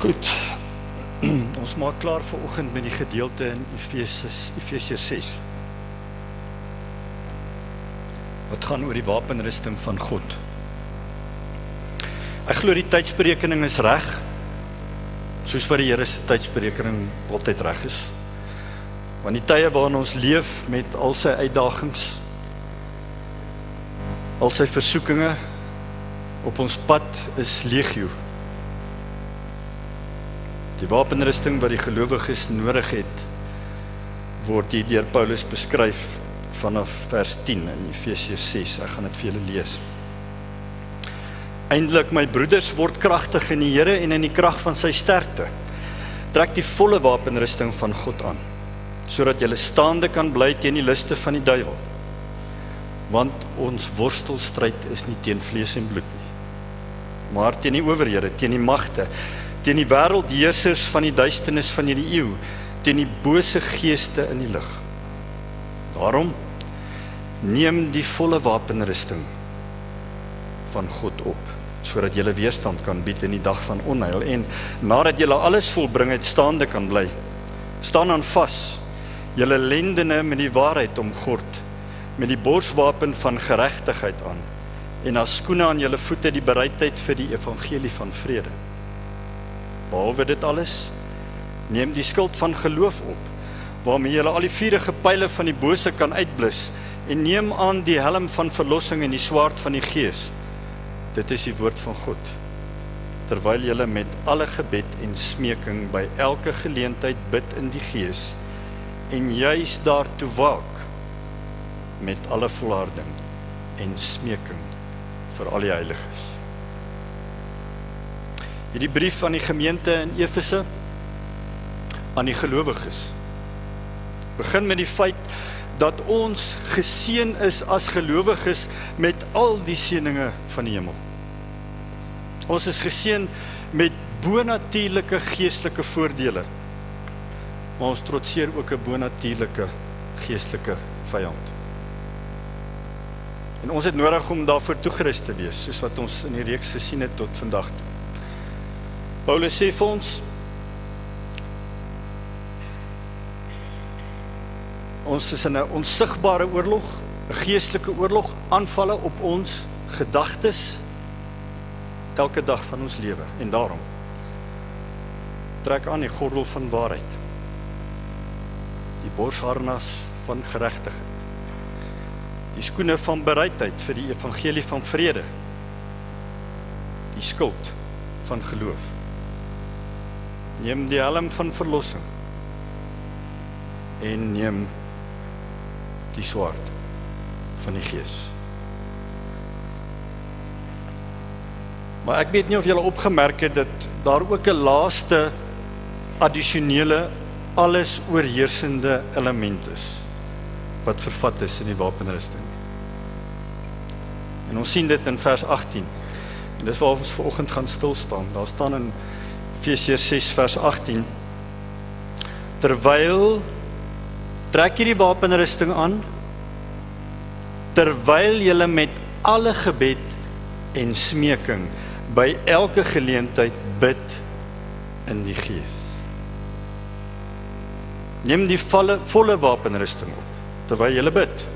Goed, ons maak klaar vir oggend met die gedeelte in Efesiërs 6. Wat gaan oor die wapenrusting van God. Ek glo die tydsberekening is reg, soos wat die Here se tydsberekening altyd reg is. Want die tye waarin ons leef met al sy uitdagings, al sy versoekinge op ons pad is legio. Die wapenrusting wat die gelowiges nodig het, word hier deur Paulus beskryf vanaf vers 10 in Efesiërs 6. Ek gaan dit vir julle lees. Eindelik, my broeders, word kragtig in die Here en in die krag van sy sterkte. Trek die volle wapenrusting van God aan, sodat julle staande kan bly teen die liste van die duiwel. Want ons worstelstryd is nie teen vlees en bloed nie, maar teen die owerhede, teen die magte, teen die wêreldheersers van die duisternis van hierdie eeu, teen die bose geeste in die lig. Daarom, neem die volle wapenrusting van God op, sodat julle weerstand kan bied in die dag van onheil, en nadat julle alles volbring het, staande kan bly. Staan aan vas, julle lendene met die waarheid omgord, met die borswapen van geregtigheid aan, en as skoene aan julle voete die bereidheid vir die evangelie van vrede. Behalwe dit alles, neem die skild van geloof op, waarmee julle al die vuurige pyle van die bose kan uitblus, en neem aan die helm van verlossing en die swaard van die Gees. Dit is die woord van God. Terwyl julle met alle gebed en smeking by elke geleentheid bid in die Gees, en juis daartoe waak, met alle volharding en smeking vir al die heiliges. Hierdie brief aan die gemeente in Efese, aan die gelowiges, begin met die feit dat ons geseën is as gelowiges met al die seëninge van die hemel. Ons is geseën met bonatuurlike geestelike voordele, maar ons trotseer ook 'n bonatuurlike geestelike vyand. En ons het nodig om daarvoor toegerus te wees, soos wat ons in die reeks gesien het tot vandag toe. Paulus sê vir ons, ons is in 'n onsigbare oorlog, 'n geestelike oorlog, aanvalle op ons gedagtes elke dag van ons lewe. En daarom, trek aan die gordel van waarheid, die borsharnas van geregtigheid, die skoene van bereidheid vir die evangelie van vrede, die skild van geloof. Neem die helm van verlossing en neem die swaard van die Gees. Maar ek weet nie of julle opgemerk het dat daar ook 'n laaste addisionele alles oorheersende element is wat vervat is in die wapenrusting. En ons sien dit in vers 18. En dis waar ons vanoggend gaan stil staan. Daar staan in Efesiërs 6 vers 18, terwyl, trek jy die wapenrusting aan, terwyl julle met alle gebed en smeking by elke geleentheid bid in die Gees. Neem die volle wapenrusting op, terwyl julle bid.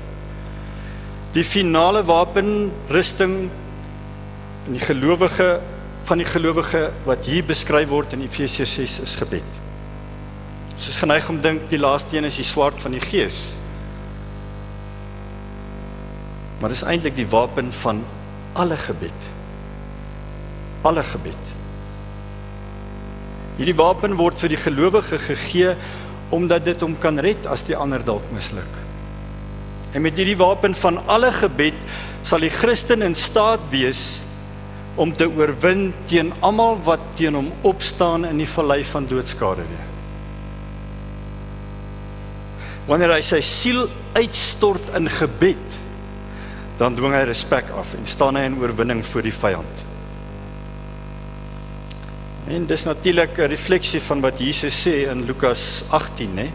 Die finale wapenrusting in die gelowige, van die gelowige wat hier beskryf word in Efesiërs 6 is gebed. Ons is geneig om dink die laaste een is die swaard van die Gees. Maar dis eintlik die wapen van alle gebed. Alle gebed. Hierdie wapen word vir die gelowige gegee omdat dit hom kan red as die ander dalk misluk. En met hierdie wapen van alle gebed sal die Christen in staat wees om te oorwin teen almal wat teen hom opstaan in die vallei van doodskade weer. Wanneer hy sy siel uitstort in gebed, dan dwing hy respek af en staan hy in oorwinning voor die vyand. En dis natuurlik 'n refleksie van wat Jesus sê in Lukas 18, né?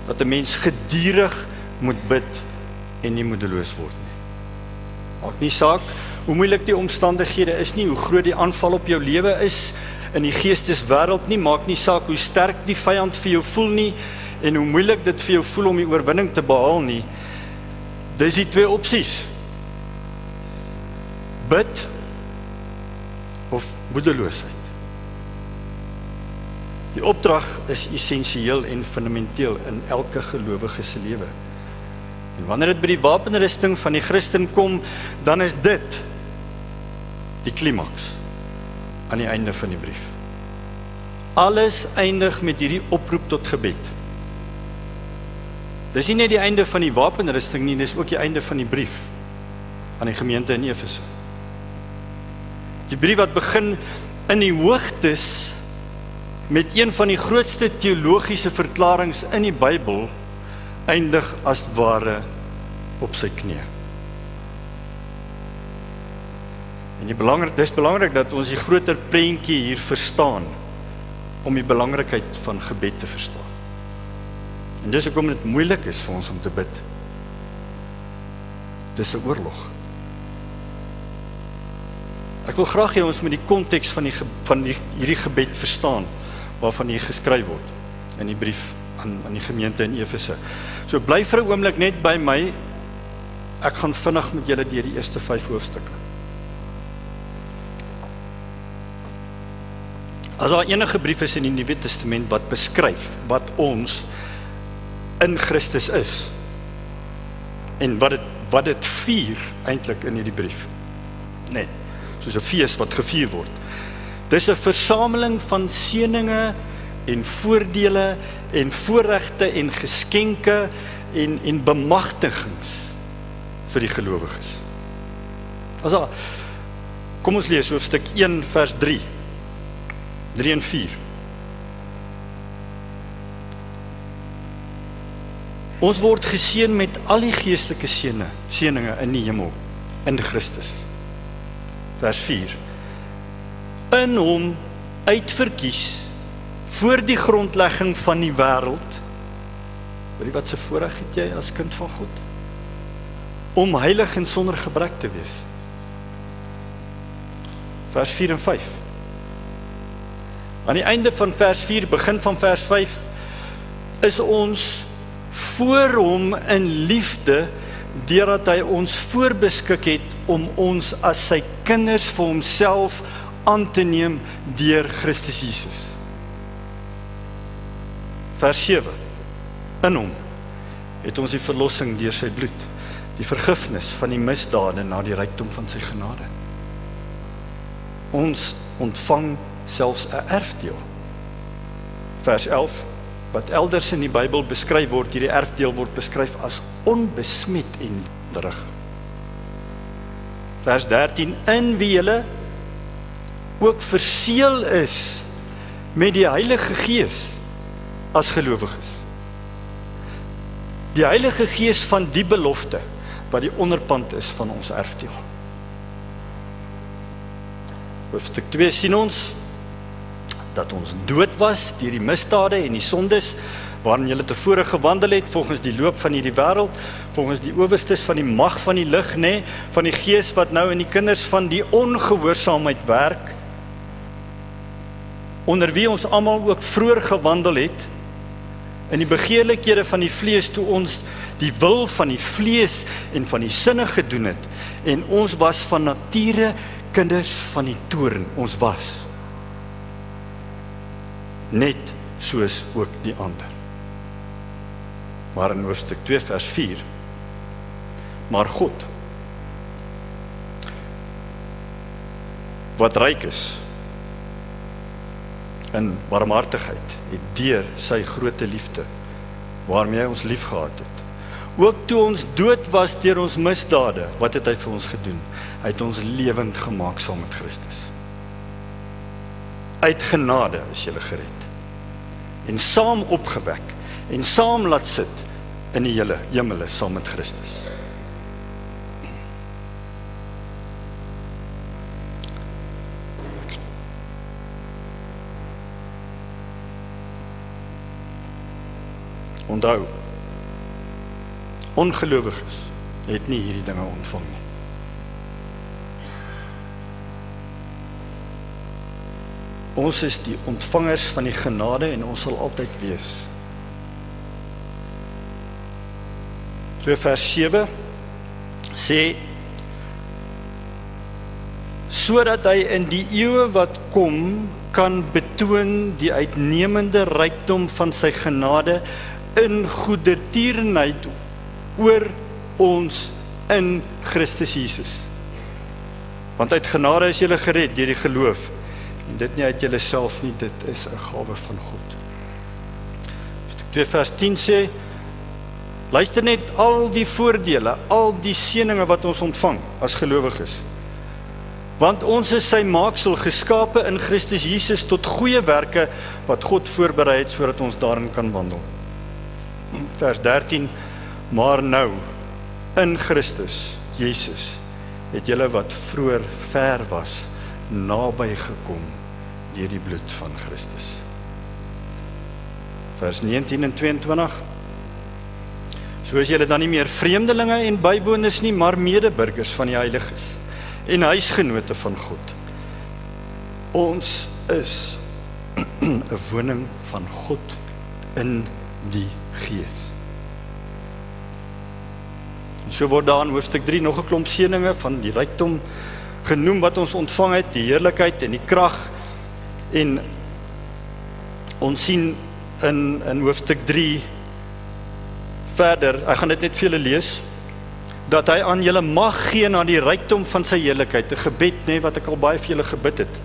Dat 'n mens gedurig moet bid en nie moedeloos word nie. Maak nie saak hoe moeilik die omstandighede is nie, hoe groot die aanval op jou lewe is, in die geesteswêreld nie, maak nie saak hoe sterk die vyand vir jou voel nie, en hoe moeilik dit vir jou voel om die oorwinning te behaal nie. Dis die twee opsies. Bid of moedeloosheid. Die opdrag is essensieel en fundamenteel in elke gelowige se lewe. En wanneer dit by die wapenrusting van die Christen kom, dan is dit die klimaks aan die einde van die brief. Alles eindig met hierdie oproep tot gebed. Dis nie net die einde van die wapenrusting nie, dis ook die einde van die brief aan die gemeente in Efese. Die brief wat begin in die hoogtes met een van die grootste teologiese verklarings in die Bybel, eindig as ware op sy knie. En dis belangrik dat ons die groter prentjie hier verstaan, om die belangrikheid van gebed te verstaan. En dis hoekom dit moeilik is vir ons om te bid. Dis 'n oorlog. Ek wil graag hê ons met die konteks van hierdie gebed verstaan, waarvan hier geskryf word, in die brief aan die gemeente in Efese. So bly vir 'n oomblik net by my, ek gaan vinnig met julle deur die eerste 5 hoofstukke. As daar enige brief is in die Nuwe Testament wat beskryf wat ons in Christus is, en wat dit vier eintlik in hierdie brief. Nee, soos 'n fees wat gevier word. Dis 'n versameling van seëninge en voordele en voorregte en geskenke en bemagtigings vir die gelowiges. Kom ons lees hoofstuk 1 vers 3 en 4. Ons word geseën met al die geestelike seëninge in die hemel, in Christus. Vers 4. In hom uitverkies voor die grondlegging van die wêreld. Weet jy wat se voorreg het jy as kind van God? Om heilig en sonder gebrek te wees. Vers 4 en 5. Aan die einde van vers 4, begin van vers 5, is ons voor hom in liefde, deurdat hy ons voorbeskik het om ons as sy kinders vir homself aan te neem deur Christus Jesus. Vers 7. In hom het ons die verlossing deur sy bloed, die vergifnis van die misdade na die rykdom van sy genade. Ons ontvang selfs 'n erfdeel. Vers 11, wat elders in die Bybel beskryf word, hierdie erfdeel word beskryf as onbesmet en wonderlik. Vers 13, in wie julle ook verseël is met die Heilige Gees as gelowiges. Die Heilige Gees van die belofte, wat die onderpand is van ons erfdeel. Hoofstuk 2 sien ons dat ons dood was deur die misdade en die sondes waarin julle tevore gewandel het, volgens die loop van hierdie wêreld, volgens die owerstes van die mag van die lig, van die gees wat nou in die kinders van die ongehoorsaamheid werk, onder wie ons almal ook vroeër gewandel het, in die begeerlikhede van die vlees, toe ons die wil van die vlees en van die sinne gedoen het, en ons was van nature kinders van die toorn, ons was net soos ook die ander. Maar in hoofstuk 2 vers 4, maar God, wat ryk is in barmhartigheid, het deur sy groote liefde, waarmee hy ons lief gehad het, ook toe ons dood was deur ons misdade, wat het hy vir ons gedoen? Hy het ons lewend gemaak saam met Christus. Uit genade is julle gered, en saam opgewek, en saam laat sit in die hemele saam met Christus. Onthou, ongelowiges het nie hierdie dinge ontvang nie. Ons is die ontvangers van die genade en ons sal altyd wees. 2 vers 7 sê, sodat hy in die eeue wat kom, kan betoon die uitnemende rykdom van sy genade in goedertierenheid oor ons in Christus Jesus. Want uit genade is julle gered deur die geloof, en dit nie uit julle self nie, dit is 'n gawe van God. 2 vers 10 sê, luister net al die voordele, al die seëninge wat ons ontvang as gelowiges. Want ons is sy maaksel, geskape in Christus Jesus tot goeie werke wat God voorberei het sodat ons daarin kan wandel. Vers 13, maar nou in Christus Jesus het julle wat vroeër ver was naby gekom deur die bloed van Christus. Vers 19 en 22. So is julle dan nie meer vreemdelinge en bywoners nie, maar medeburgers van die heiliges en huisgenote van God. Ons is 'n woning van God in die Gees. En so word daar in hoofstuk 3 nog 'n klomp seëninge van die rykdom genoem wat ons ontvang het, die heerlikheid en die krag. En ons sien in hoofstuk 3 verder, ek gaan dit net vir julle lees, dat hy aan julle mag gee na die rykdom van sy heerlikheid, 'n gebed, wat ek al baie vir julle gebid het,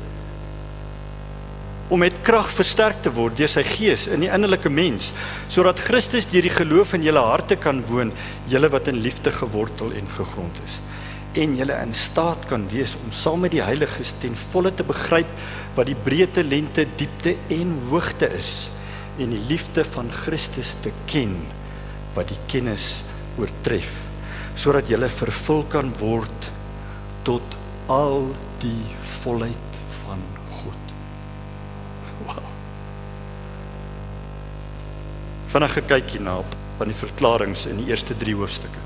om met krag versterk te word deur sy gees in die innerlike mens, sodat Christus deur die geloof in julle harte kan woon, julle wat in liefde gewortel en gegrond is, en julle in staat kan wees om saam met die heiliges ten volle te begryp wat die breedte, lengte, diepte en hoogte is, en die liefde van Christus te ken, wat die kennis oortref, sodat julle vervul kan word tot al die volheid van God. Wow. Vinnig gekyk hierna op van die verklarings in die eerste 3 hoofstukke,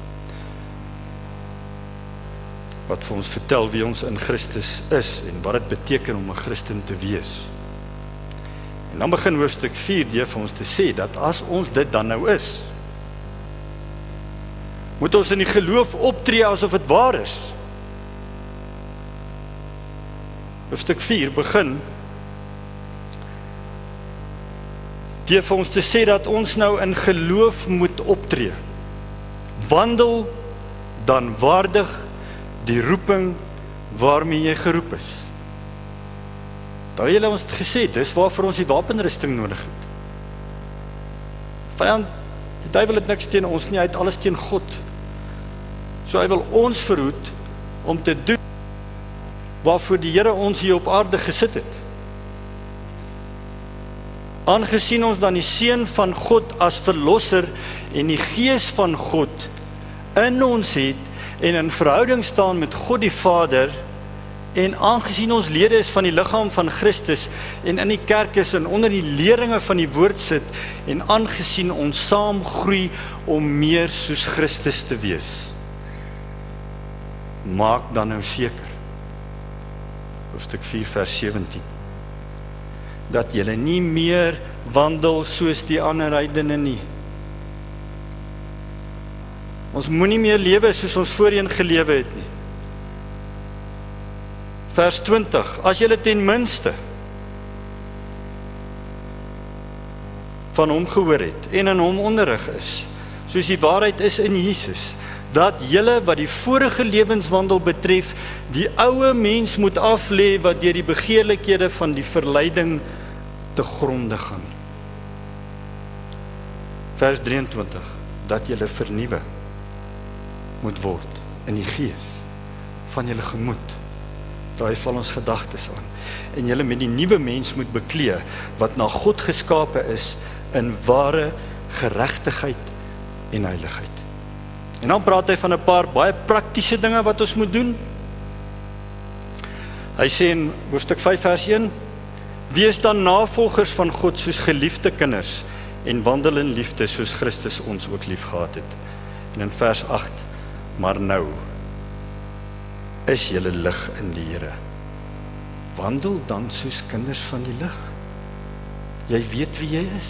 wat vir ons vertel wie ons in Christus is en wat dit beteken om 'n Christen te wees. En dan begin hoofstuk 4 deur vir ons te sê dat as ons dit dan nou is, moet ons in die geloof optree asof dit waar is. Hoofstuk 4 begin deur vir ons te sê dat ons nou in geloof moet optree. Wandel dan waardig die roeping waarmee jy geroep is. Daar het ons gesê, dis waarvoor ons die wapenrusting nodig het. Vyand, die duiwel het niks teen ons nie, hy het alles teen God. So hy wil ons verhoed om te doen waarvoor die Here ons hier op aarde gesit het. Aangesien ons dan die Seun van God as verlosser en die Gees van God in ons het en in verhouding staan met God die Vader, en aangesien ons lede is van die liggaam van Christus en in die kerk is en onder die leringe van die woord sit, en aangesien ons saam groei om meer soos Christus te wees, maak dan nou seker, hoofstuk 4 vers 17, dat julle nie meer wandel soos die ander heidene nie. Ons moenie meer lewe soos ons voorheen gelewe het nie. Vers 20, as julle ten minste van hom gehoor het en in hom onderrig is, soos die waarheid is in Jesus, dat julle wat die vorige lewenswandel betref, die ouë mens moet aflê wat deur die begeerlikhede van die verleiding te gronde gaan. Vers 23, dat julle vernuwe moet word in die gees van julle gemoed. Daar val ons gedagtes aan. En julle met die nuwe mens moet beklee, wat na God geskape is, in ware geregtigheid en heiligheid. En dan praat hy van 'n paar baie praktiese dinge wat ons moet doen. Hy sê in hoofstuk 5 vers 1, wees dan navolgers van God soos geliefde kinders, en wandel in liefde soos Christus ons ook lief gehad het. En in vers 8, maar nou is julle lig in die Here. wandel dan soos kinders van die lig. Jy weet wie jy is.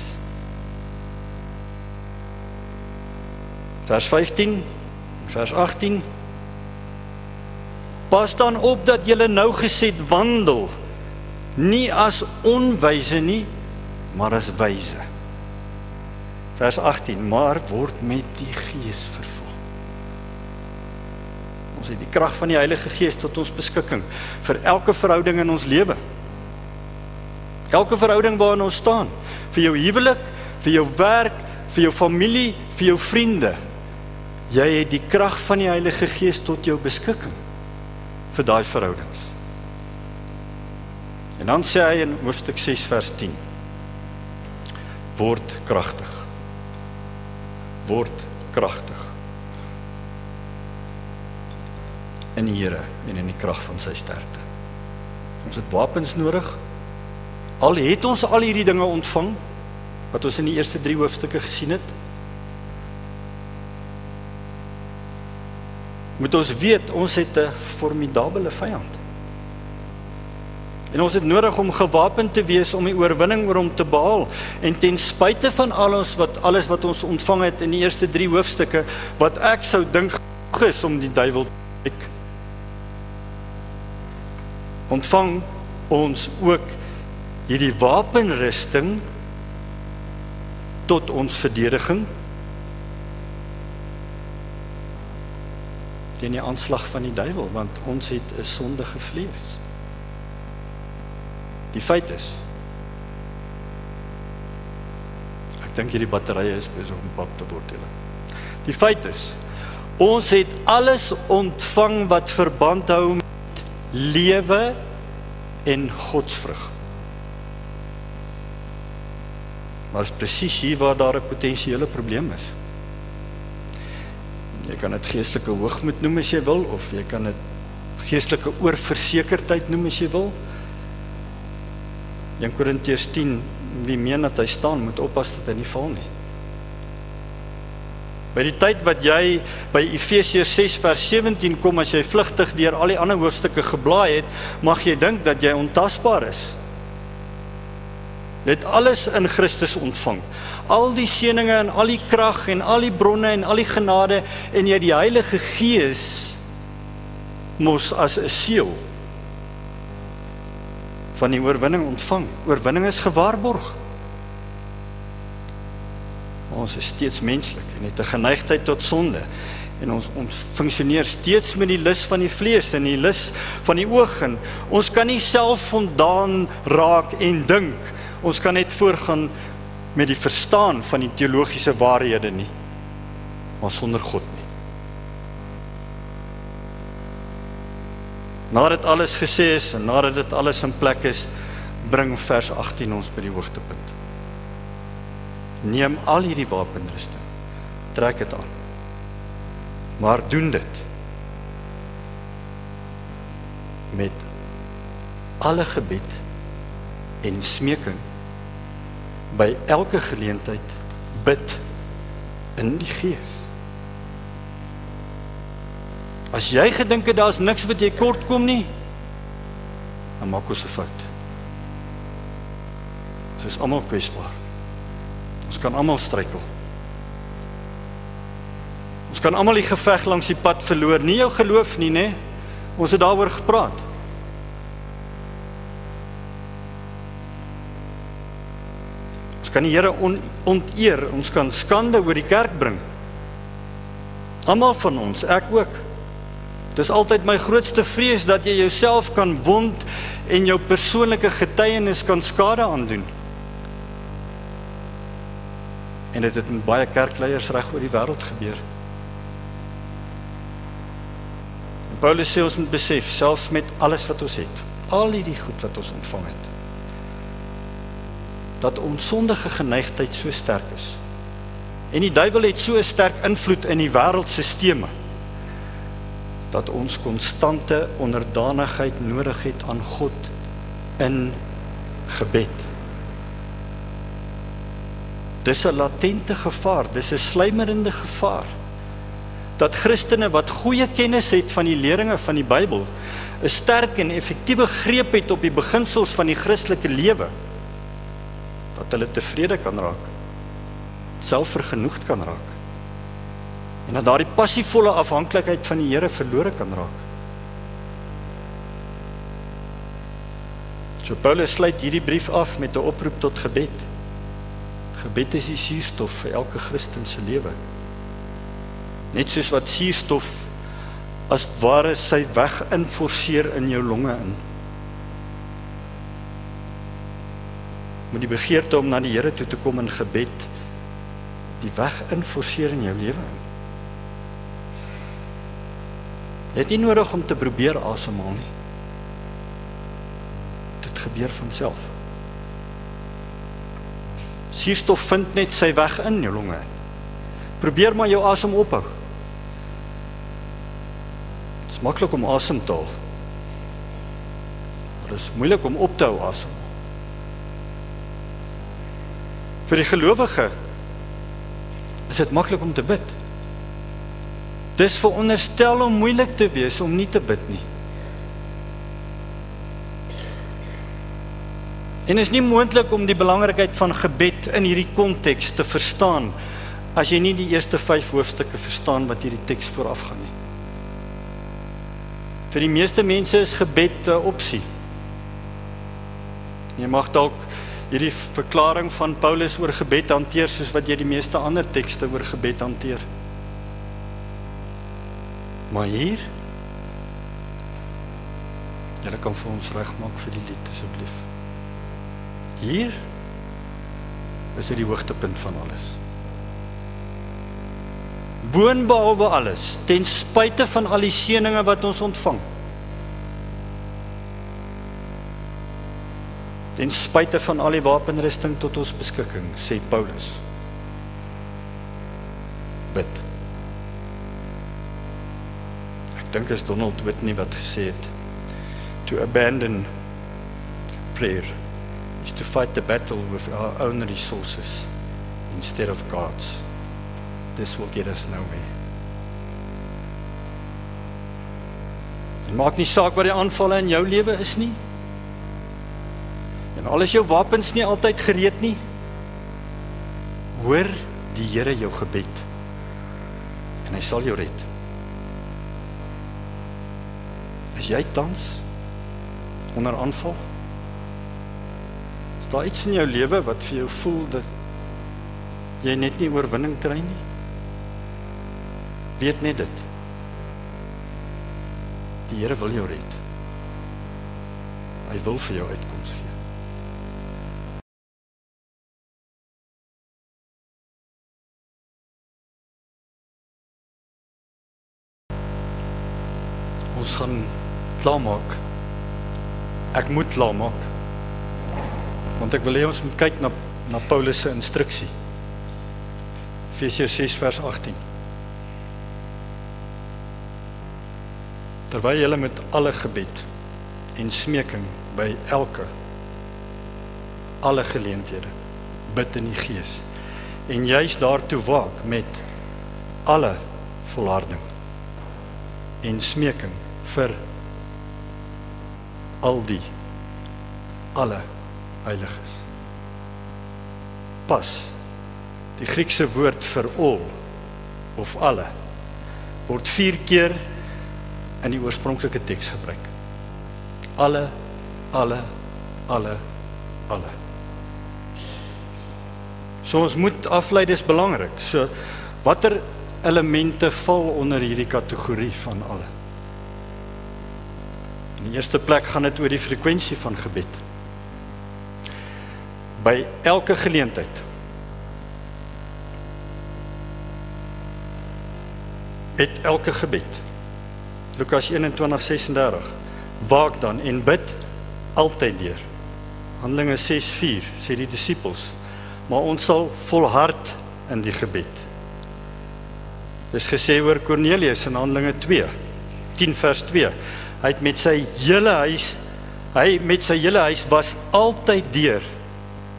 Vers 15, vers 18. Pas dan op dat julle nougeset wandel, nie as onwyse nie, maar as wyse. Vers 18, maar word met die Gees vervul. Ons het die krag van die Heilige Gees tot ons beskikking, vir elke verhouding in ons lewe. Elke verhouding waarin ons staan, vir jou huwelik, vir jou werk, vir jou familie, vir jou vriende. Jy het die krag van die Heilige Gees tot jou beskikking, vir daai verhoudings. En dan sê hy in hoofstuk 6 vers 10, word kragtig. Word kragtig. In die Here en in die krag van sy sterkte. Ons het wapens nodig. Al het ons al hierdie dinge ontvang, wat ons in die eerste 3 hoofstukke gesien het, moet ons weet, ons het 'n formidabele vyand. En ons het nodig om gewapend te wees om die oorwinning oor hom te behaal. En ten spyte van alles wat ons ontvang het in die eerste 3 hoofstukke, wat ek sou dink is om die duiwel te kyk, ontvang ons ook hierdie wapenrusting tot ons verdediging teen die aanslag van die duiwel, want ons het 'n sondige vlees. Die feit is, ek dink hierdie batterye is besig om pap te word. Die feit is, ons het alles ontvang wat verband hou met lewe en godsvrug. Maar is presies hier waar daar 'n potensiële probleem is. Jy kan dit geestelike hoogmoed noem as jy wil, of jy kan dit geestelike oorversekerdheid noem as jy wil. 1 Korintiërs 10, wie meen dat hy staan, moet oppas dat hy nie val nie. By die tyd wat jy by Efesiërs 6 vers 17 kom, as jy vlugtig deur al die ander hoofstukke geblaai het, mag jy dink dat jy ontasbaar is. Jy het alles in Christus ontvang. Al die seëninge en al die krag en al die bronne en al die genade, en jy die Heilige Gees mos as 'n seël van die oorwinning ontvang. Oorwinning is gewaarborg. Ons is steeds menslik en het 'n geneigtheid tot sonde. En ons funksioneer steeds met die lus van die vlees en die lus van die oog. En ons kan nie self voldaan raak en dink. Ons kan net voorgaan met die verstaan van die teologiese waarhede nie, maar sonder God nie. Nadat alles gesê is en nadat dit alles in plek is, bring vers 18 ons by die hoogtepunt. Neem al hierdie wapenrusting, trek dit aan, maar doen dit met alle gebed en smeking, by elke geleentheid bid in die Gees. As jy gedink het daar is niks wat jy kort kom nie, dan maak ons 'n fout. Ons is almal kwesbaar. Ons kan almal struikel. Ons kan almal die geveg langs die pad verloor. Nie jou geloof nie, né? Ons het daaroor gepraat. Ons kan die Here onteer, ons kan skande oor die kerk bring. Almal van ons, ek ook. Dis altyd my grootste vrees dat jy jouself kan wond en jou persoonlike getuienis kan skade aandoen. En dit het met baie kerkleiers reg oor die wêreld gebeur. En Paulus sê ons moet besef, selfs met alles wat ons het, al die goed wat ons ontvang het, dat ons sondige geneigtheid so sterk is. En die duiwel het so 'n sterk invloed in die wêreldstelsels, dat ons konstante onderdanigheid nodig het aan God in gebed. Dis 'n latente gevaar, dis 'n sluimerende gevaar, dat Christene wat goeie kennis het van die leringe van die Bybel, 'n sterk en effektiewe greep het op die beginsels van die Christelike lewe, dat hulle tevrede kan raak, selfvergenoegd kan raak, en dat daardie passievolle afhanklikheid van die Here verlore kan raak. So Paulus sluit hierdie brief af met 'n oproep tot gebed. Gebed is die suurstof vir elke Christen se lewe. Net soos wat suurstof as ware sy weg inforceer in jou longe in. Moet die begeerte om na die Here toe te kom in gebed die weg inforceer in jou lewe in. Jy het nie nodig om te probeer asemhaal nie. Dit gebeur van self. Suurstof vind net sy weg in jou longe. Probeer maar jou asem ophou. Dit is maklik om asem te haal. Maar dit is moeilik om op te hou asem. Vir die gelowige is dit maklik om te bid. Dis veronderstel om moeilik te wees om nie te bid nie. En is nie moontlik om die belangrikheid van gebed in hierdie konteks te verstaan as jy nie die eerste 5 hoofstukke verstaan wat hierdie teks voorafgaan nie. Vir die meeste mense is gebed 'n opsie. Jy mag dalk hierdie verklaring van Paulus oor gebed hanteer soos wat jy die meeste ander tekste oor gebed hanteer. Maar hier, julle kan vir ons regmaak vir die lied asseblief. Hier is dit die hoogtepunt van alles. Boonbehalwe alles, ten spyte van al die seëninge wat ons ontvang. Ten spyte van al die wapenrusting tot ons beskikking, sê Paulus. Bid. Ek dink is Donald Whitney wat gesê het, to abandon prayer is to fight the battle with our own resources instead of God's. This will get us nowhere. Het maak nie saak wat die aanvalle in jou lewe is nie. En al is jou wapens nie altyd gereed nie, hoor die Here jou gebed en hy sal jou red. Is jy tans onder aanval? Is daar iets in jou lewe wat vir jou voel dat jy net nie oorwinning kry nie? Weet net dit. Die Here wil jou red. Hy wil vir jou uitkoms gee. Ons gaan klaarmaak. Ek moet klaarmaak. Want ek wil hê ons moet kyk na Paulus se instruksie. Efesiërs 6 vers 18. Terwyl julle met alle gebed en smeking by alle geleenthede bid in die Gees en juis daartoe waak met alle volharding en smeking vir alle heiliges. Pas, die Griekse woord vir all of alle word 4 keer in die oorspronklike teks gebruik. Alle. So ons moet aflei, dis belangrik. So watter elemente val onder hierdie kategorie van alle? In die eerste plek gaan dit oor die frekwensie van gebed. By elke geleentheid. Met elke gebed. Lukas 21:36. Waak dan en bid altyd deur. Handelinge 6:4 sê die disippels, maar ons sal volhard in die gebed. Dis gesê oor Kornelius in Handelinge 10 vers 2. Hy met sy hele huis was altyd deur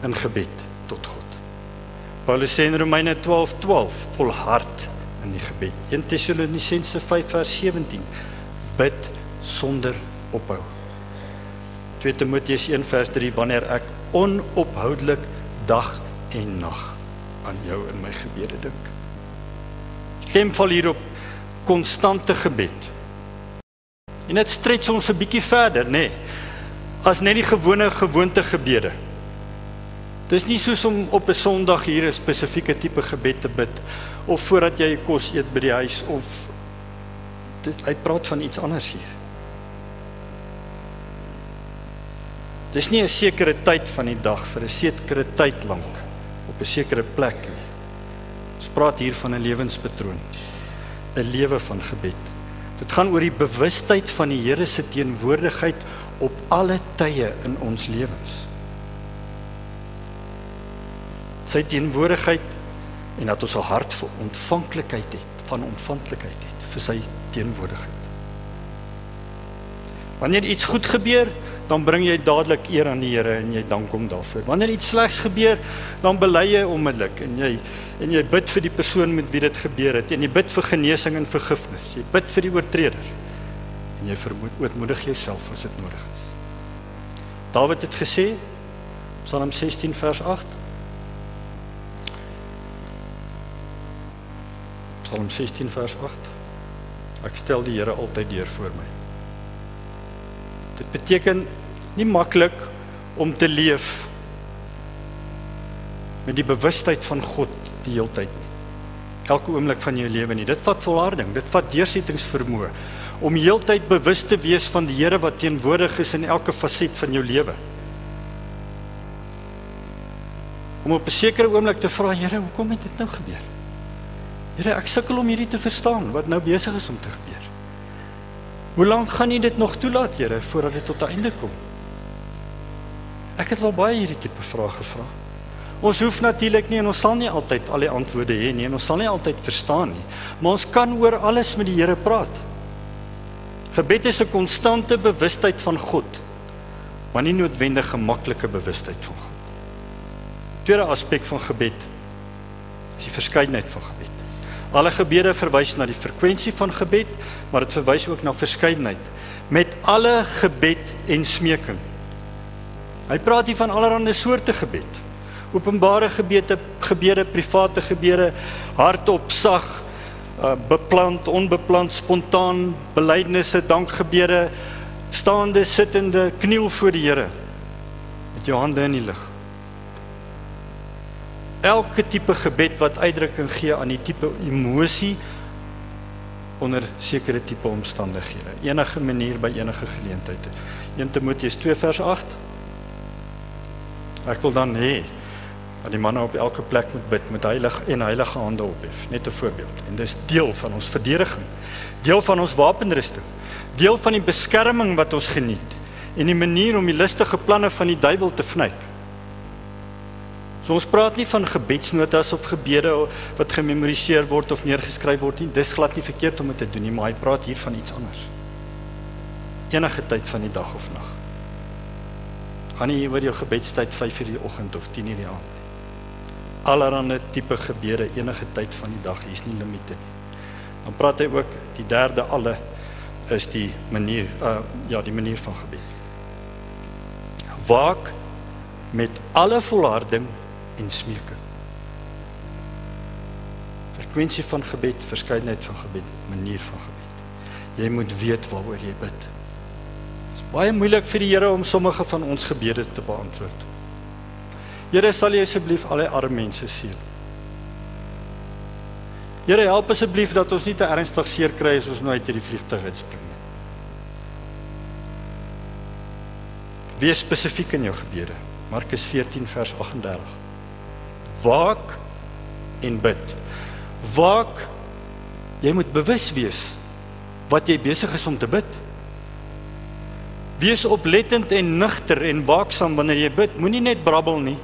in gebed tot God. Paulus sê in Romeine 12:12, volhard in die gebed. 1 Tessalonisense 5 vers 17, bid sonder ophou. 2 Timoteus 1 vers 3, wanneer ek onophoudelik dag en nag aan jou in my gebede dink. Klem val hier op konstante gebed. En dit stretch ons 'n bietjie verder, nê, as net die gewoonte gebede. Dis nie soos om op 'n Sondag hier 'n spesifieke tipe gebed te bid, of voordat jy kos eet by die huis, of hy praat van iets anders hier. Dis nie 'n sekere tyd van die dag vir 'n sekere tyd lank op 'n sekere plek nie. Ons praat hier van 'n lewenspatroon, 'n lewe van gebed. Dit gaan oor die bewustheid van die Here se teenwoordigheid op alle tye in ons lewens. Sy teenwoordigheid en dat ons 'n hart vir ontvanklikheid het, vir sy teenwoordigheid. Wanneer iets goed gebeur, dan bring jy dadelik eer aan die Here en jy dank hom daarvoor. Wanneer iets slegs gebeur, dan bely jy onmiddellik en jy bid vir die persoon met wie dit gebeur het, en jy bid vir genesing en vergifnis. Jy bid vir die oortreder en jy ootmoedig jouself as dit nodig is. Dawid het gesê, Psalm 16 vers 8. Psalm 16 vers 8. Ek stel die Here altyd deur voor my. Dit beteken nie maklik om te leef met die bewustheid van God die hele tyd nie. Elke oomblik van jou lewe nie. Dit vat volharding, dit vat deursettingsvermoë om heeltyd bewus te wees van die Here wat teenwoordig is in elke faset van jou lewe. Om op 'n sekere oomblik te vra, Here, hoekom het dit nou gebeur? Here, ek sukkel om hierdie te verstaan wat nou besig is om te gebeur. Hoe lank gaan jy dit nog toelaat, Here, voordat dit tot 'n einde kom? Ek het al baie hierdie tipe vrae gevra. Ons hoef natuurlik nie en ons sal nie altyd al die antwoorde hê nie en ons sal nie altyd verstaan nie, maar ons kan oor alles met die Here praat. Gebed is 'n konstante bewustheid van God, maar nie noodwendig 'n maklike bewustheid van God. Tweede aspek van gebed is die verskeidenheid van gebed. Alle gebede verwys na die frekwensie van gebed, maar dit verwys ook na verskeidenheid, met alle gebed en smeking. Hy praat hier van allerlei soorte gebed. Openbare gebede, private gebede, hardop, sag, beplant, onbeplant, spontaan, belydenisse, dankgebede, staande, sittende, kniel voor die Here, met jou hande in die lug. Elke tipe gebed wat uitdrukking gee aan die tipe emosie onder sekere tipe omstandighede, enige manier by enige geleentheid. 1 Timoteus 2 vers 8. Ek wil dan hê dat die manne op elke plek moet bid met heilige hande ophef, net 'n voorbeeld. En dis deel van ons verdediging, deel van ons wapenrusting, deel van die beskerming wat ons geniet en die manier om die listige planne van die duiwel te vnyk. So ons praat nie van gebedsnotas of gebede wat gememoriseer word of neergeskryf word nie. Dis glad nie verkeerd om dit te doen nie, maar hy praat hier van iets anders. Enige tyd van die dag of nag. Gaan nie oor jou gebedstyd 5 uur die oggend of 10 uur die aand. Allerhande tipe gebede enige tyd van die dag, hier is nie limite nie. Dan praat hy ook, die derde alle is die manier van gebed. Waak met alle volharding en smeking. Frekwensie van gebed, verskeidenheid van gebed, manier van gebed. Jy moet weet waaroor jy bid. Dit is baie moeilik vir die Here om sommige van ons gebede te beantwoord. Here, sal jy asseblief al die arme mense seën. Here, help asseblief dat ons nie te ernstig seer kry as ons nou uit hierdie vliegtuig uitspring nie. Wees spesifiek in jou gebede. Markus 14 vers 38. Waak en bid. Waak, jy moet bewus wees wat jy besig is om te bid. Wees oplettend en nugter en waaksaam wanneer jy bid. Moenie net brabbel nie.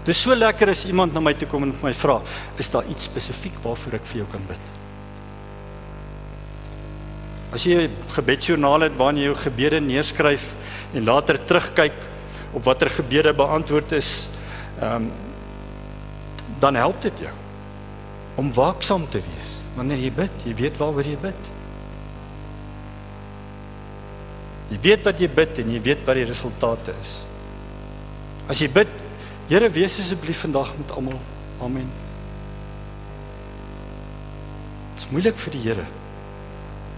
Dis so lekker as iemand na my toe kom en my vra, is daar iets spesifiek waarvoor ek vir jou kan bid? As jy 'n gebedsjoernaal het waarin jy jou gebede neerskryf en later terugkyk op watter gebede beantwoord is, dan help dit jou om waaksaam te wees wanneer jy bid. Jy weet waaroor jy bid. Jy weet wat jy bid en jy weet wat die resultate is. As jy bid, Here, wees asseblief vandag met almal. Amen. Dit is moeilik vir die Here,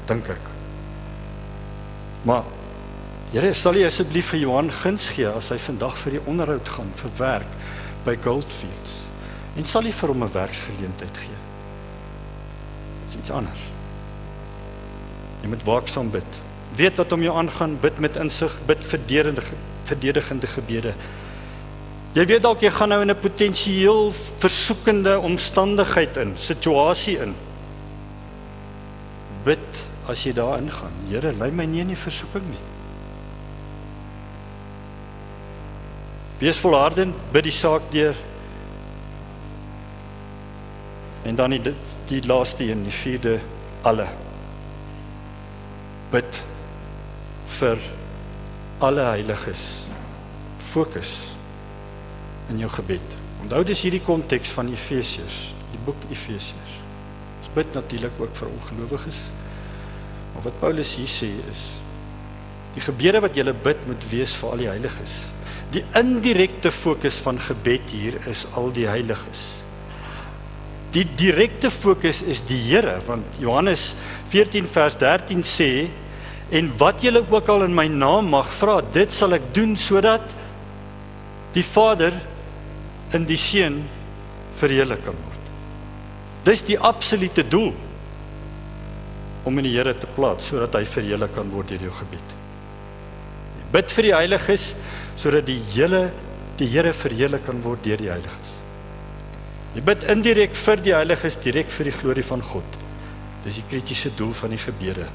dink ek. Maar, Here, sal jy asseblief vir Johan guns gee as hy vandag vir die onderhoud gaan, vir werk by Goldfields, en sal jy vir hom 'n werksgeleentheid gee? Dit is iets anders. Jy moet waaksaam bid. Weet wat om jou aangaan, bid met insig, bid verdedigende gebede. Jy weet dalk jy gaan nou in 'n potensieel versoekende omstandigheid in, situasie in. Bid as jy daar ingaan. Here, lei my nie in die versoeking nie. Wees volhardend, bid die saak deur. En dan die laaste een, die vierde, alle. Bid vir alle heiliges. Fokus in jou gebed. Onthou dis hierdie konteks van Efesiërs, die boek Efesiërs. Ons bid natuurlik ook vir ongelowiges. Maar wat Paulus hier sê is, die gebede wat jy bid moet wees vir al die heiliges. Die indirekte fokus van gebed hier is al die heiliges. Die direkte fokus is die Here, want Johannes 14 vers 13 sê, en wat julle ook al in my naam mag vra, dit sal ek doen, sodat die Vader in die Seun verheerlik kan word. Dis die absolute doel, om in die Here te plaas, sodat hy verheerlik kan word deur jou gebed. Jy bid vir die heiliges, sodat die Here verheerlik kan word deur die heiliges. Jy bid indirek vir die heiliges, direk vir die glorie van God. Dis die kritiese doel van die gebede.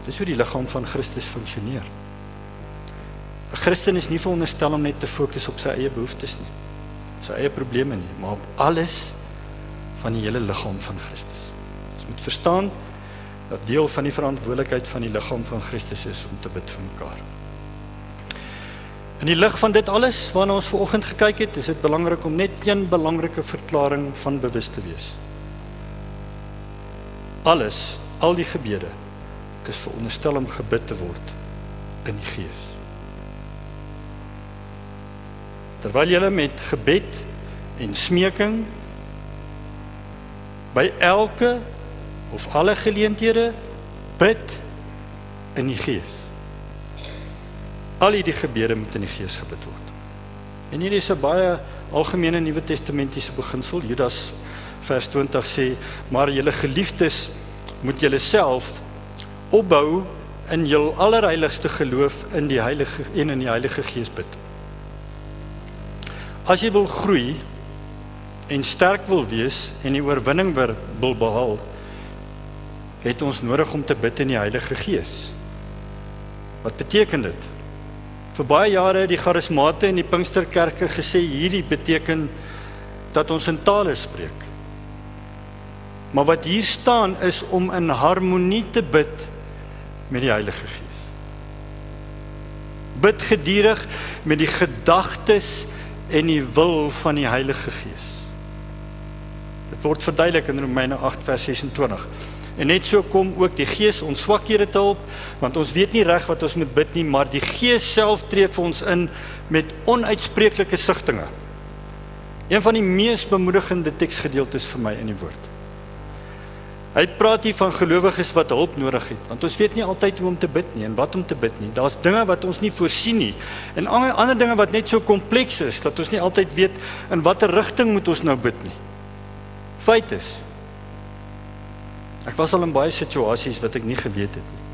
Dis hoe die liggaam van Christus funksioneer. 'n Christen is nie veronderstel om net te fokus op sy eie behoeftes nie, sy eie probleme nie, maar op alles van die hele liggaam van Christus. Ons moet verstaan dat deel van die verantwoordelikheid van die liggaam van Christus is om te bid vir mekaar. In die lig van dit alles waarna ons vanoggend gekyk het, is dit belangrik om net een belangrike verklaring van bewus te wees. Alles, al die gebede, is veronderstel om gebid te word in die Gees. Terwyl jy met gebed en smeking by elke of alle geleenthede bid in die Gees. Al die gebede moet in die Gees gebid word. En hier is 'n baie algemene Nuwe Testamentiese beginsel. Judas vers 20 sê, maar julle geliefdes moet julle self opbou in jul allerheiligste geloof in die Heilige en in die Heilige Gees bid. As jy wil groei en sterk wil wees en die oorwinning wil behaal, het ons nodig om te bid in die Heilige Gees. Wat beteken dit? Vir baie jare het die charismate en die Pinksterkerke gesê, hierdie beteken dat ons in tale spreek. Maar wat hier staan is om in harmonie te bid met die Heilige Gees. Bid geduldig met die gedagtes en die wil van die Heilige Gees. Dit word verduidelik in Romeine 8 vers 26. En net so kom ook die Gees ons swakhede te help, want ons weet nie reg wat ons moet bid nie, maar die Gees self tree vir ons in met onuitspreeklike sigtinge. Een van die mees bemoedigende teksgedeeltes vir my in die woord. Hy praat hier van gelowiges wat hulp nodig het, want ons weet nie altyd hoe om te bid nie, en wat om te bid nie. Daar's dinge wat ons nie voorsien nie, en ander dinge wat net so kompleks is, dat ons nie altyd weet in watter rigting moet ons nou bid nie. Feit is, ek was al in baie situasies wat ek nie geweet het nie.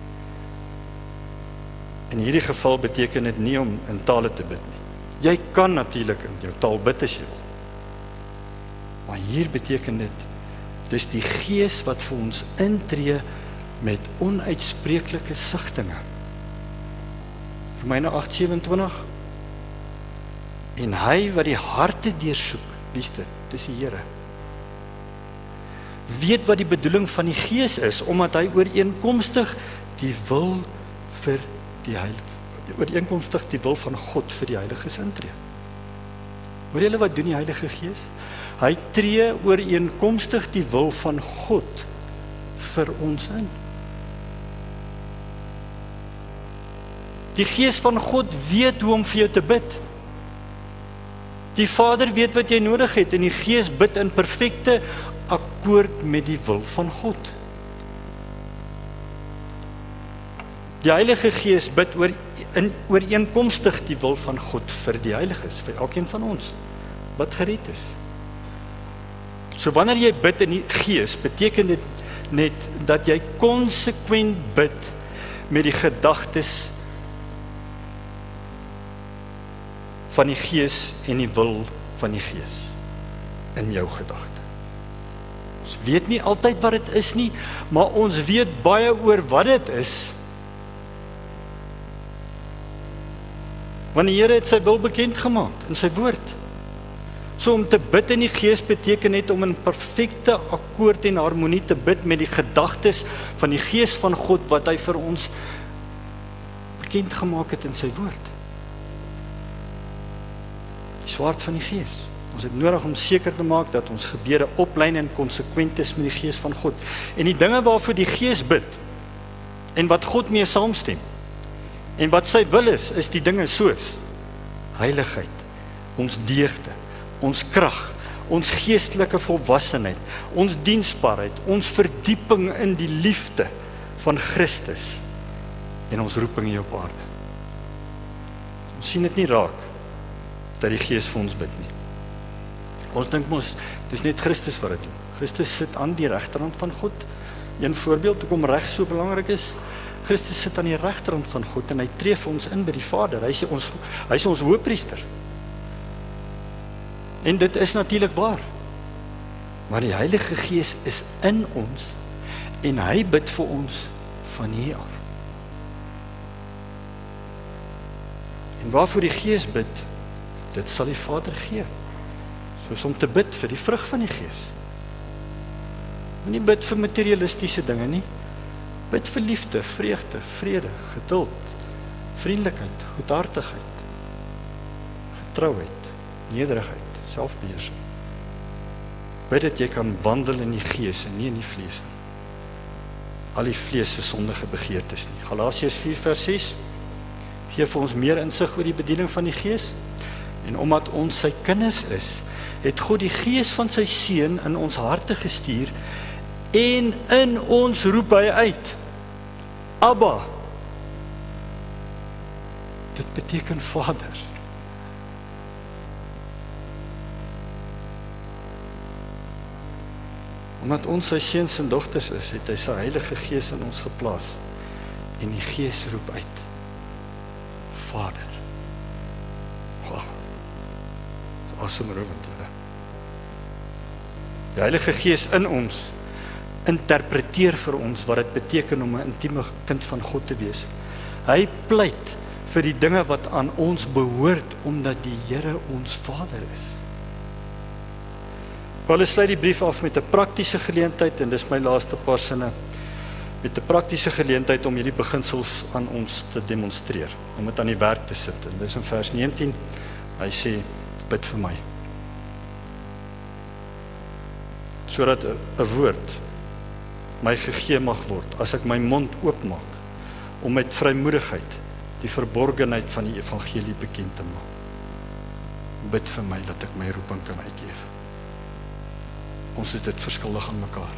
In hierdie geval beteken dit nie om in tale te bid nie. Jy kan natuurlik in jou taal bid as jy wil. Maar hier beteken dit, dis die Gees wat vir ons intree met onuitspreeklike sigtinge. Romeine 8:27. En hy wat die harte deursoek, wie is dit? Dis die Here. Weet wat die bedoeling van die Gees is, omdat hy ooreenkomstig die wil vir ooreenkomstig die wil van God vir die heiliges intree. Hoor julle wat doen die Heilige Gees? Hy tree ooreenkomstig die wil van God vir ons in. Die Gees van God weet hoe om vir jou te bid. Die Vader weet wat jy nodig het en die Gees bid in perfekte akkoord met die wil van God. Die Heilige Gees bid ooreenkomstig die wil van God vir die heiliges, vir elkeen van ons wat gered is. So wanneer jy bid in die Gees, beteken dit net dat jy konsekwent bid met die gedagtes van die Gees en die wil van die Gees in jou gedagte. Ons weet nie altyd wat dit is nie, maar ons weet baie oor wat dit is. Want die Here het sy wil bekend gemaak in sy woord. So om te bid in die Gees beteken net om in perfekte akkoord en harmonie te bid met die gedagtes van die Gees van God wat hy vir ons bekend gemaak het in sy woord. Die swaard van die Gees. Ons het nodig om seker te maak dat ons gebede oplyn en konsekwent is met die Gees van God. En die dinge waarvoor die Gees bid en wat God mee saamstem en wat sy wil is die dinge soos heiligheid, ons deugde, ons krag, ons geestelike volwassenheid, ons diensbaarheid, ons verdieping in die liefde van Christus en ons roeping hier op aarde. Ons sien dit nie raak dat die Gees vir ons bid nie. Ons dink mos, dis net Christus wat dit doen. Christus sit aan die regterhand van God. Een voorbeeld hoekom reg so belangrik is, Christus sit aan die regterhand van God en hy tree vir ons in by die Vader. Hy is ons hoëpriester. En dit is natuurlik waar. Maar die Heilige Gees is in ons en hy bid vir ons van hier af. En waarvoor die Gees bid, dit sal die Vader gee. Soos om te bid vir die vrug van die Gees. Nie bid vir materialistiese dinge nie. Bid vir liefde, vreugde, vrede, geduld, vriendelikheid, goedhartigheid, getrouheid, nederigheid, selfbeheersing. Bid dat jy kan wandel in die Gees en nie in die vlees nie. Al die vlees se sondige begeertes nie. Galasiërs 4:6 gee vir ons meer insig oor die bediening van die Gees. En omdat ons sy kinders is, het God die Gees van sy Seun in ons harte gestuur en in ons roep hy uit. Abba. Dit beteken Vader. Omdat ons sy seuns en dogters is, het hy sy Heilige Gees in ons geplaas en die Gees roep uit. Vader. Wow. Asemrowend, Here. Die Heilige Gees in ons interpreteer vir ons wat dit beteken om 'n intieme kind van God te wees. Hy pleit vir die dinge wat aan ons behoort omdat die Here ons Vader is. Paulus sluit die brief af met 'n praktiese geleentheid en dis my laaste paar sinne. Met 'n praktiese geleentheid om hierdie beginsels aan ons te demonstreer, om dit aan die werk te sit. En dis in vers 19. Hy sê, bid vir my. Sodat 'n woord my gegee mag word, as ek my mond oopmaak, om met vrymoedigheid die verborgenheid van die evangelie bekend te maak. Bid vir my, dat ek my roeping kan uitleef. Ons is dit verskuldig aan mekaar.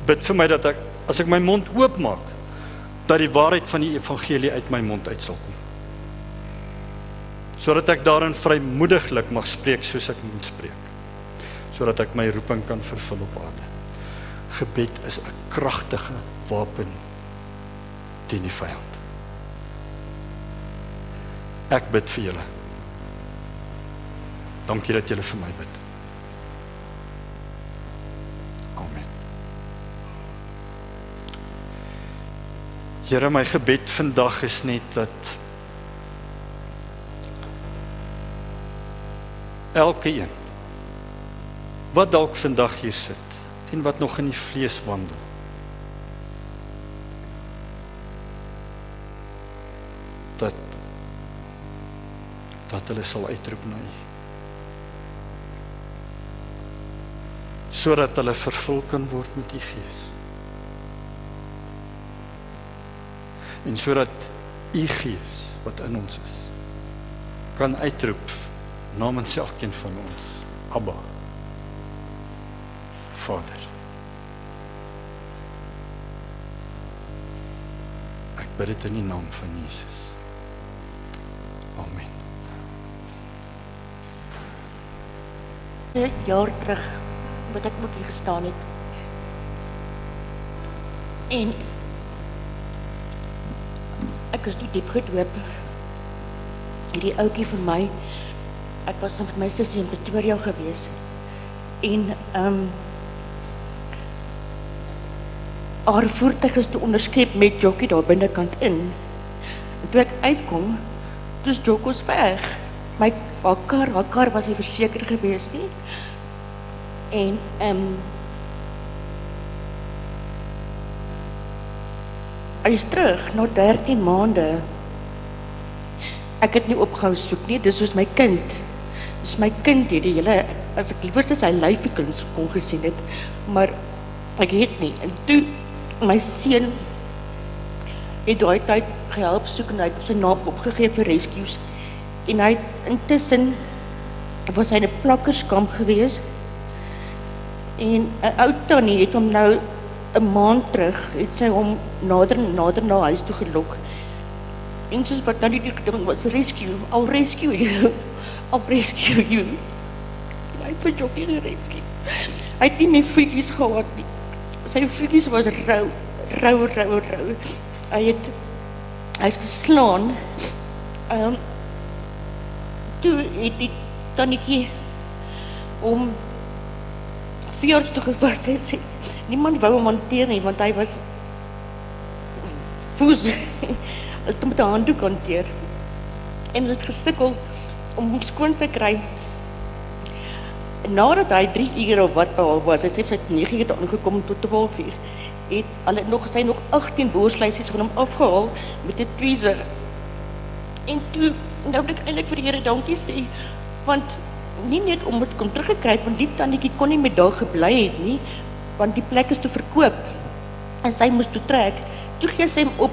Bid vir my, dat ek, as ek my mond oopmaak, dat die waarheid van die evangelie uit my mond uit sal kom. Sodat ek daarin vrymoediglik mag spreek soos ek moet spreek. Sodat ek my roeping kan vervul op aarde. Gebed is 'n kragtige wapen teen die vyand. Ek bid vir julle. Dankie dat julle vir my bid. Amen. Here, my gebed vandag is net dat elke een wat dalk vandag hier sit en wat nog in die vlees wandel, dat hulle sal uitroep na U, sodat hulle vervul kan word met U Gees. En sodat U Gees wat in ons is, kan uitroep namens elkeen van ons, Abba, Vader. Ek bid dit in die naam van Jesus. Amen. 'n jaar terug wat ek ook hier gestaan het. En ek is toe diep gedoop. Hierdie ouetjie van my, ek was met my sussie in Pretoria gewees. En haar voertuig is toe onderskep met Jokkie daar binnekant in. En toe ek uitkom, toe is Jokko's weg. Haar kar was nie verseker gewees nie. En hy is terug na 13 maande. Ek het nie opgehou soek nie, dis soos my kind. Dis my kind die hele, as ek liever as hy lyfiekens kon gesien het, maar ek het nie. En toe my seun het daai tyd gehelp soek en hy het sy naam opgegee vir rescues. En hy intussen was hy in 'n plakkerskamp gewees. En 'n ou tannie het hom nou 'n maand terug, het sy hom nader na huis toe gelok. En soos wat nou die gedink was, I'll rescue you. I'll rescue you. En hy het vir Jokkie gerescue. Hy het nie meer voetjies gehad nie. Sy voetjies was rou. Hy is geslaan. Toe het die tannetjie om veearts toe gewas. Hy sê, niemand wou hom hanteer nie, want hy was voes. Hy het hom met 'n handdoek hanteer. En hy het gesukkel om hom skoon te kry. Nadat hy 3 ure of wat was, hy sê sy het 9 uur aangekom tot 12 uur, het hulle sy nog 18 boersluisies van hom afgehaal met 'n tweezer. En toe, nou wil ek eintlik vir die Here dankie sê, want nie net om het kom teruggekry het, want die tannetjie kon nie met daar gebly het nie, want die plek is te verkoop. En sy moes toe trek. Toe gee sy hom op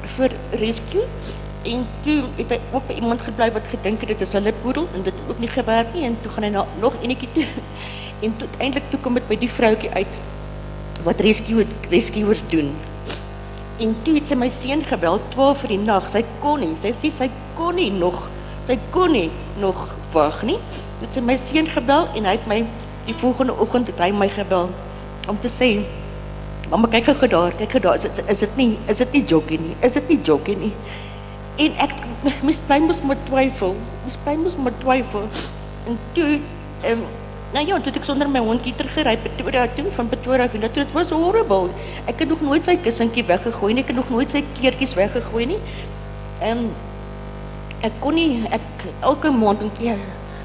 vir rescue. En toe het hy ook by iemand gebly wat gedink het dit is hulle poedel en dit het ook nie gewerk nie. En toe gaan hy na nog enetjie toe. En toe uiteindelik toe kom dit by die vroutjie uit wat rescuers doen. En toe het sy my seun gebel 12 uur die nag. Sy kon nie. Sy sê sy kon nie nog wag nie. Toe het sy my seun gebel en hy het my die volgende oggend het hy my gebel om te sê, mamma kyk gou daar, is dit nie Jokkie nie. En ek moes maar twyfel. En toe, nou ja, toe het ek sonder my hondjie teruggery van Pretoria af, en dit was horrible. Ek het nog nooit sy kussentjie weggegooi nie, ek het nog nooit sy kleertjies weggegooi nie. Ek kon nie, elke maand een keer,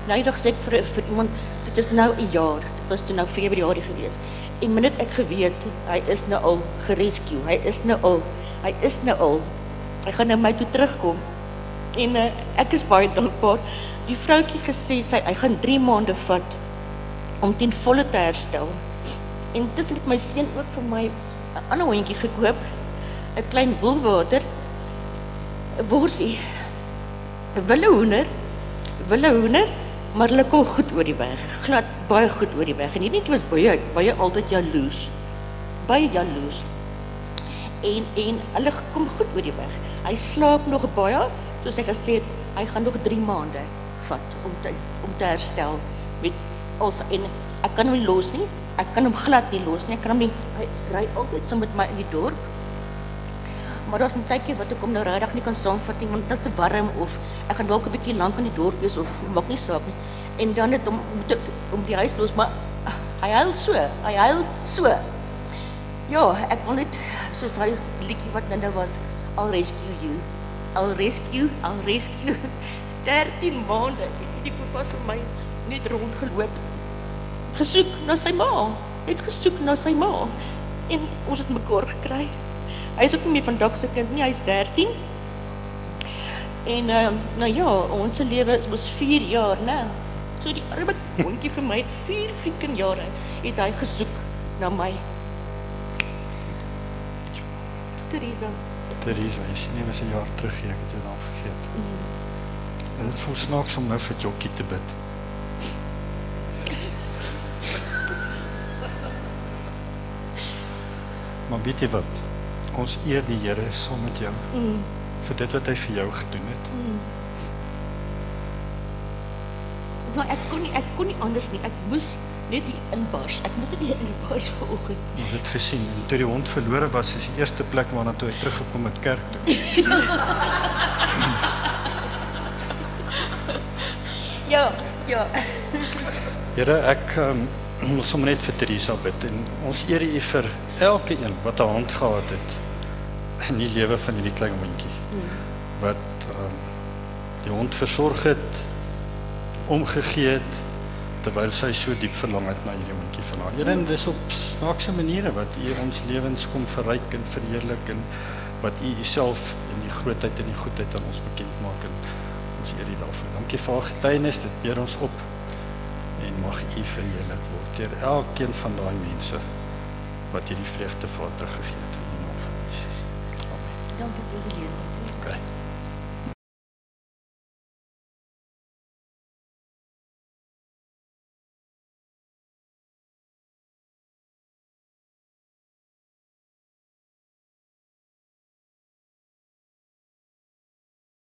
nydig sê ek vir iemand, dit is nou 'n jaar, dit was toe nou Februarie gewees. En minute ek geweet, hy is nou al gerescue, hy is nou al, hy gaan na my toe terugkom. En ek is baie dankbaar. Die vroutjie het gesê, hy gaan 3 maande vat om ten volle te herstel. En tussen het my seun ook vir my 'n ander hondjie gekoop, 'n klein woelwater, 'n worsie, 'n wille hoender, maar hulle kom goed oor die weg, glad baie goed oor die weg. En hierdie was baie altyd jaloers. En hulle kom goed oor die weg. Hy slaap nog baie, soos hy gesê het, hy gaan nog 3 maande vat om te herstel met ons. En ek kan hom nie los nie, ek kan hom glad nie los nie, hy ry altyd saam met my in die dorp. Maar daar's 'n tydjie wat ek hom nou regtig nie kan saamvat nie, want dit is te warm of ek gaan dalk 'n bietjie lank in die dorp wees of maak nie saak nie. En dan moet ek om die huis los, maar hy huil so. Ja, ek wil net soos daai liedjie wat nou was, I'll rescue you. 13 maande het die profas vir my net rondgeloop. Gesoek na sy ma. En ons het mekaar gekry. Hy is ook nie meer vandag se kind nie, hy is 13. En nou ja, ons lewe is 4 jaar, né? So die arme hondjie vir my het 4 freaking jare het hy gesoek na my. Teresa. Theresa, jy sien nie, was 'n jaar terug, ek het jou naam vergeet. En dit voel snaaks om nou vir Jokkie te bid. Maar weet jy wat? Ons eer die Here saam met jou. Vir dit wat hy vir jou gedoen het. Maar ek kon nie anders nie. Ek moes net die inbars. Ek moet nie inbars vanoggend. Ons het gesien, en toe die hond verlore was, is die eerste plek waarna toe hy teruggekom het kerk toe. Ja. Here, ek wil sommer net vir Theresa bid en ons eer U vir elke een wat 'n hand gehad het in die lewe van hierdie klein hondjie. Wat die hond versorg het, omgegee het, terwyl sy so diep verlang het na hierdie hondjie van haar. Here, en dis op snaakse maniere wat U ons lewens kom verryk en verheerlik en wat U Uself en die grootheid en die goedheid aan ons bekend maak en ons eer U daarvoor. Dankie vir haar getuienis, dit beer ons op en mag U verheerlik word deur elkeen van daai mense wat hierdie vreugde vir haar teruggegee het in die naam van Jesus. Amen. Dankie vir die lewe.